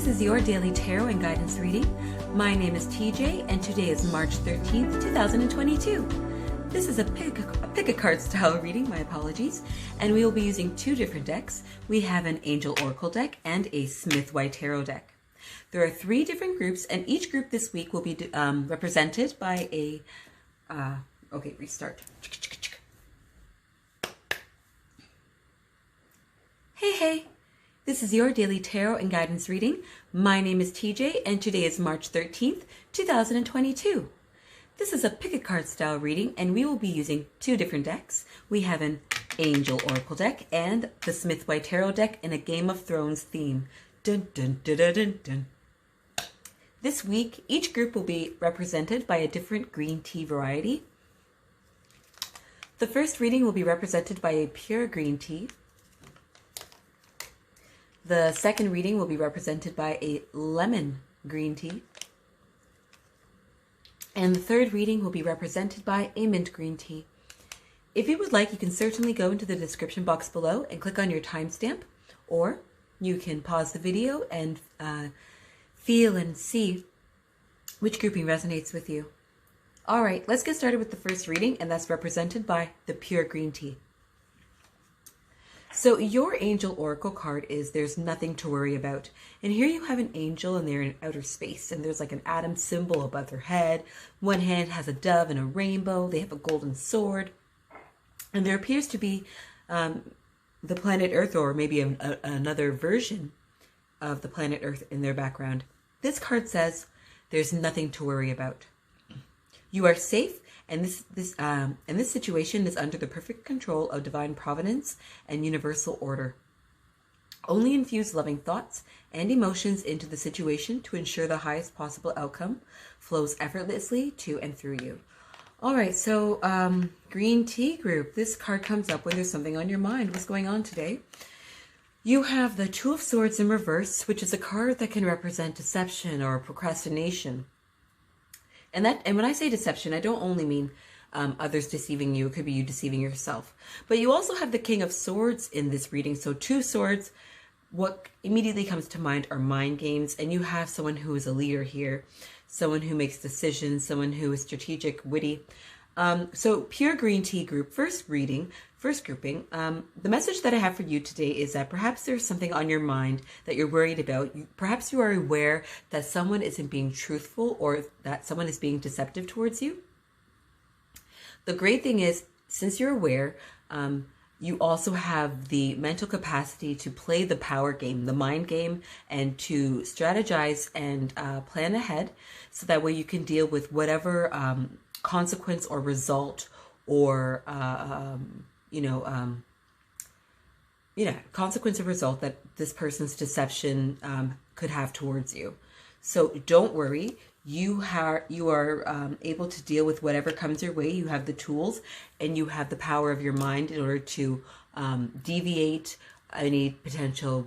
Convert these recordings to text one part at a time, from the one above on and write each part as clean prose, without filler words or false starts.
This is your daily tarot and guidance reading. My name is TJ, and today is March 13th, 2022. This is a pick a card style reading, my apologies, and we will be using two different decks. We have an Angel Oracle deck and a Smith White Tarot deck. There are three different groups, and each group this week will be represented by a... restart. Hey! This is your daily tarot and guidance reading. My name is TJ, and today is March 13th, 2022. This is a pick a card style reading, and we will be using two different decks. We have an Angel Oracle deck and the Smith White Tarot deck in a Game of Thrones theme. Dun dun dun dun dun dun. This week, each group will be represented by a different green tea variety. The first reading will be represented by a pure green tea. The second reading will be represented by a lemon green tea. And the third reading will be represented by a mint green tea. If you would like, you can certainly go into the description box below and click on your timestamp, or you can pause the video and feel and see which grouping resonates with you. All right, let's get started with the first reading, and that's represented by the pure green tea. So your Angel Oracle card is There's Nothing to Worry About. And here you have an angel and they're in outer space. And there's like an atom symbol above their head. One hand has a dove and a rainbow. They have a golden sword. And there appears to be the planet Earth, or maybe another version of the planet Earth in their background. This card says, there's nothing to worry about. You are safe. And this situation is under the perfect control of divine providence and universal order. Only infuse loving thoughts and emotions into the situation to ensure the highest possible outcome flows effortlessly to and through you. All right, so green tea group. This card comes up when there's something on your mind. What's going on today? You have the Two of Swords in reverse, which is a card that can represent deception or procrastination. And when I say deception, I don't only mean others deceiving you. It could be you deceiving yourself. But you also have the King of Swords in this reading. So two swords, what immediately comes to mind are mind games. And you have someone who is a leader here, someone who makes decisions, someone who is strategic, witty. So pure green tea group, first grouping. The message that I have for you today is that perhaps there's something on your mind that you're worried about. Perhaps you are aware that someone isn't being truthful or that someone is being deceptive towards you. The great thing is, since you're aware, you also have the mental capacity to play the power game, the mind game, and to strategize and plan ahead so that way you can deal with whatever consequence or result or consequence or result that this person's deception could have towards you. So don't worry. You are able to deal with whatever comes your way. You have the tools and you have the power of your mind in order to deviate any potential,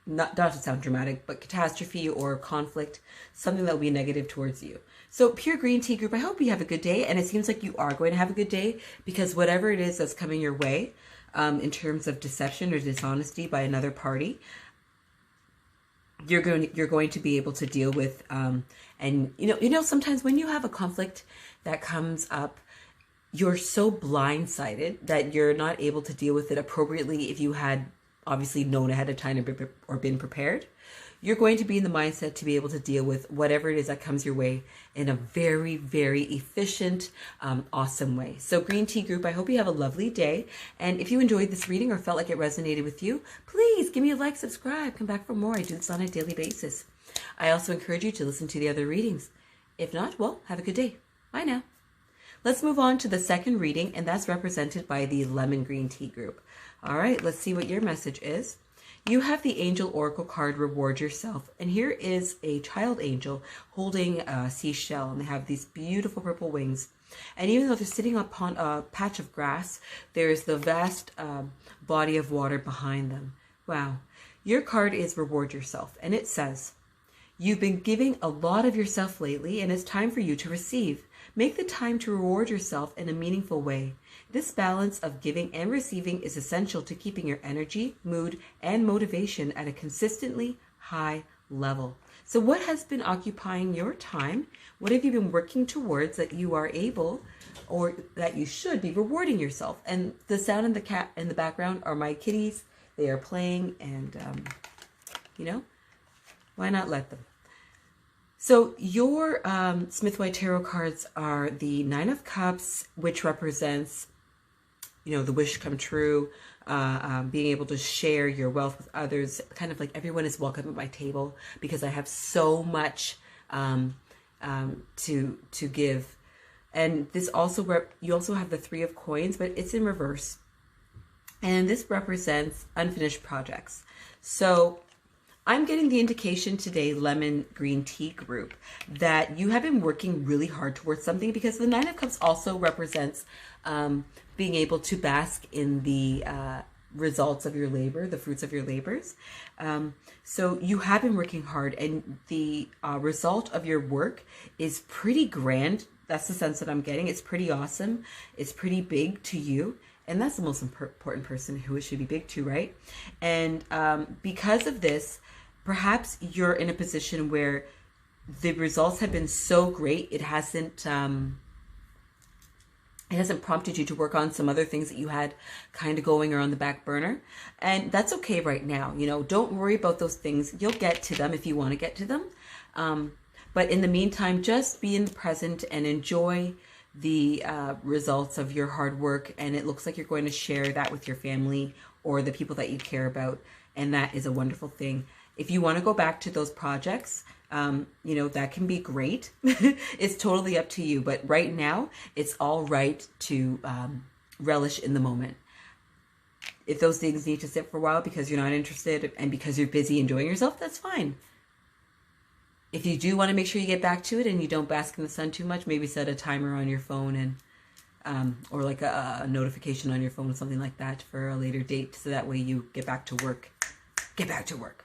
not to sound dramatic, but catastrophe or conflict, something that will be negative towards you. So pure green tea group, I hope you have a good day. And it seems like you are going to have a good day, because whatever it is that's coming your way in terms of deception or dishonesty by another party, you're going to be able to deal with. And sometimes when you have a conflict that comes up, you're so blindsided that you're not able to deal with it appropriately if you had obviously known ahead of time or been prepared. You're going to be in the mindset to be able to deal with whatever it is that comes your way in a very, very efficient, awesome way. So green tea group, I hope you have a lovely day. And if you enjoyed this reading or felt like it resonated with you, please give me a like, subscribe, come back for more. I do this on a daily basis. I also encourage you to listen to the other readings. If not, well, have a good day. Bye now. Let's move on to the second reading, and that's represented by the lemon green tea group. All right, let's see what your message is. You have the Angel Oracle card, Reward Yourself. And here is a child angel holding a seashell, and they have these beautiful purple wings. And even though they're sitting upon a patch of grass, there's the vast body of water behind them. Wow. Your card is Reward Yourself, and it says, you've been giving a lot of yourself lately, and it's time for you to receive. Make the time to reward yourself in a meaningful way. This balance of giving and receiving is essential to keeping your energy, mood, and motivation at a consistently high level. So what has been occupying your time? What have you been working towards that you are able, or that you should be rewarding yourself? And the sound in the cat in the background are my kitties. They are playing, and you know, why not let them? So your Smith White Tarot cards are the Nine of Cups, which represents, you know, the wish come true, being able to share your wealth with others, kind of like everyone is welcome at my table because I have so much to give. And this also, you also have the Three of Coins, but it's in reverse. And this represents unfinished projects. So I'm getting the indication today, Lemon Green Tea Group, that you have been working really hard towards something, because the Nine of Cups also represents being able to bask in the results of your labor, the fruits of your labors. So you have been working hard, and the result of your work is pretty grand. That's the sense that I'm getting. It's pretty awesome. It's pretty big to you. And that's the most important person who it should be big to, right? And because of this, perhaps you're in a position where the results have been so great, it hasn't prompted you to work on some other things that you had kind of going or on the back burner. And that's okay right now. You know, don't worry about those things. You'll get to them if you want to get to them. But in the meantime, just be in the present and enjoy the results of your hard work. And it looks like you're going to share that with your family or the people that you care about. And that is a wonderful thing. If you want to go back to those projects, you know, that can be great. It's totally up to you. But right now, it's all right to relish in the moment. If those things need to sit for a while because you're not interested and because you're busy enjoying yourself, that's fine. If you do want to make sure you get back to it and you don't bask in the sun too much, maybe set a timer on your phone and or like a notification on your phone or something like that for a later date, so that way you get back to work. Get back to work.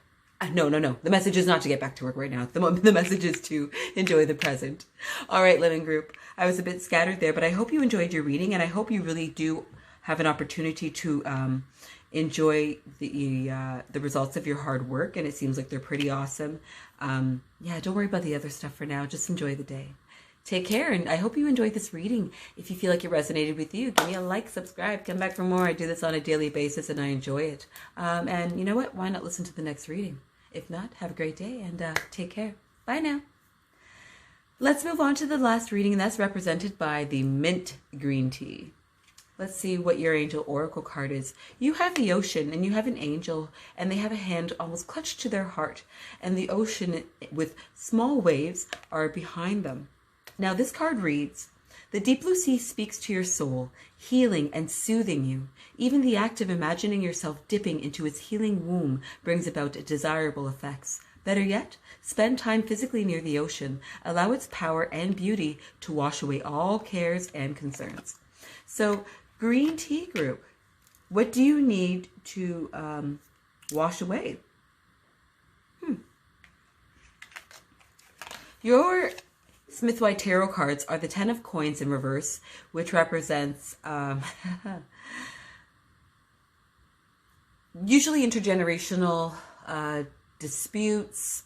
No. The message is not to get back to work right now. The message is to enjoy the present. All right, Lemon Group. I was a bit scattered there, but I hope you enjoyed your reading, and I hope you really do have an opportunity to enjoy the results of your hard work, and it seems like they're pretty awesome. Yeah, don't worry about the other stuff for now. Just enjoy the day. Take care, and I hope you enjoyed this reading. If you feel like it resonated with you, give me a like, subscribe, come back for more. I do this on a daily basis, and I enjoy it. And you know what? Why not listen to the next reading? If not, have a great day, and take care. Bye now. Let's move on to the last reading, and that's represented by the Mint Green Tea. Let's see what your angel oracle card is. You have the ocean, and you have an angel, and they have a hand almost clutched to their heart, and the ocean with small waves are behind them. Now this card reads, the deep blue sea speaks to your soul, healing and soothing you. Even the act of imagining yourself dipping into its healing womb brings about desirable effects. Better yet, spend time physically near the ocean. Allow its power and beauty to wash away all cares and concerns. So, Green Tea Group, what do you need to wash away? Your Smith White Tarot cards are the Ten of Coins in reverse, which represents usually intergenerational disputes,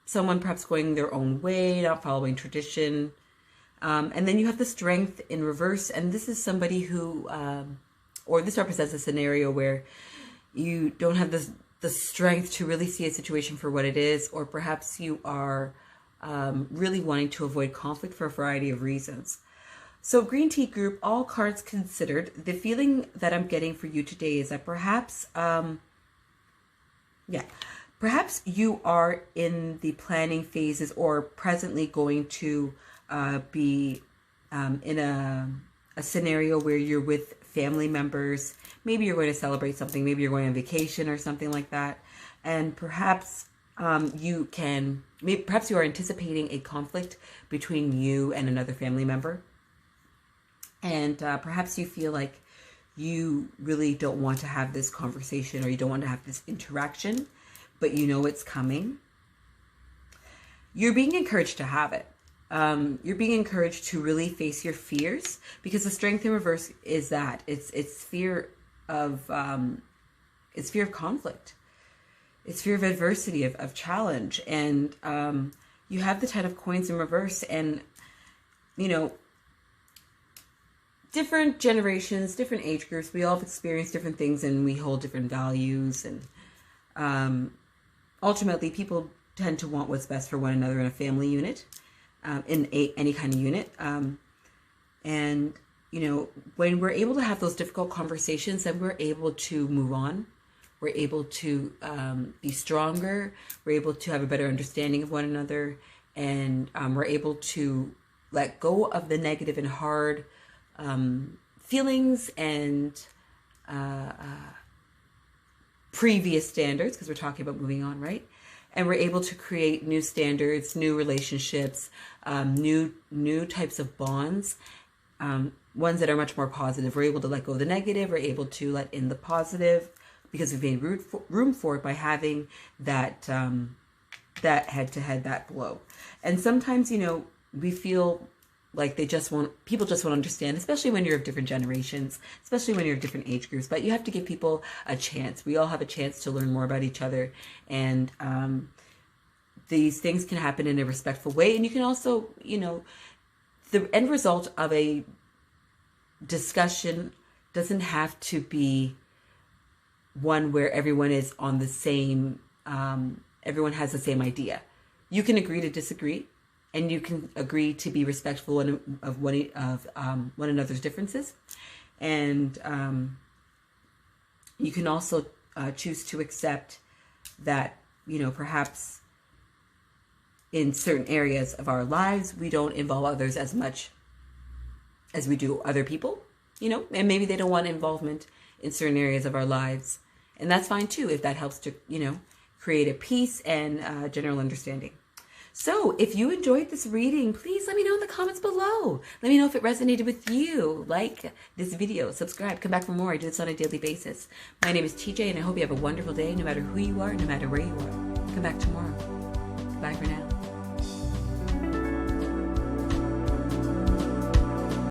someone perhaps going their own way, not following tradition. And then you have the Strength in reverse, and this is somebody who, or this represents a scenario where you don't have the strength to really see a situation for what it is, or perhaps you are really wanting to avoid conflict for a variety of reasons. So Green Tea Group, all cards considered, the feeling that I'm getting for you today is that perhaps, perhaps you are in the planning phases or presently going to be in a scenario where you're with family members. Maybe you're going to celebrate something. Maybe you're going on vacation or something like that. And perhaps perhaps you are anticipating a conflict between you and another family member. And perhaps you feel like you really don't want to have this conversation, or you don't want to have this interaction, but you know it's coming. You're being encouraged to have it. You're being encouraged to really face your fears, because the Strength in reverse is that it's fear of conflict. It's fear of adversity, of challenge. And you have the Ten of Coins in reverse. And, you know, different generations, different age groups, we all have experienced different things and we hold different values. And ultimately, people tend to want what's best for one another in a family unit, in any kind of unit. And, you know, when we're able to have those difficult conversations, then we're able to move on. We're able to be stronger. We're able to have a better understanding of one another. And we're able to let go of the negative and hard feelings and previous standards, because we're talking about moving on, right? And we're able to create new standards, new relationships, new types of bonds, ones that are much more positive. We're able to let go of the negative. We're able to let in the positive, because we've made room for it by having that that head-to-head, that flow. And sometimes, you know, we feel like people just want to understand, especially when you're of different generations, especially when you're of different age groups. But you have to give people a chance. We all have a chance to learn more about each other. And these things can happen in a respectful way. And you can also, you know, the end result of a discussion doesn't have to be one where everyone is on the same, everyone has the same idea. You can agree to disagree, and you can agree to be respectful of one another's differences. And you can also choose to accept that, you know, perhaps in certain areas of our lives, we don't involve others as much as we do other people, you know, and maybe they don't want involvement in certain areas of our lives. And that's fine too, if that helps to, you know, create a peace and general understanding. So if you enjoyed this reading, please let me know in the comments below. Let me know if it resonated with you. Like this video, subscribe, come back for more. I do this on a daily basis. My name is TJ, and I hope you have a wonderful day, no matter who you are, no matter where you are. Come back tomorrow. Bye for now.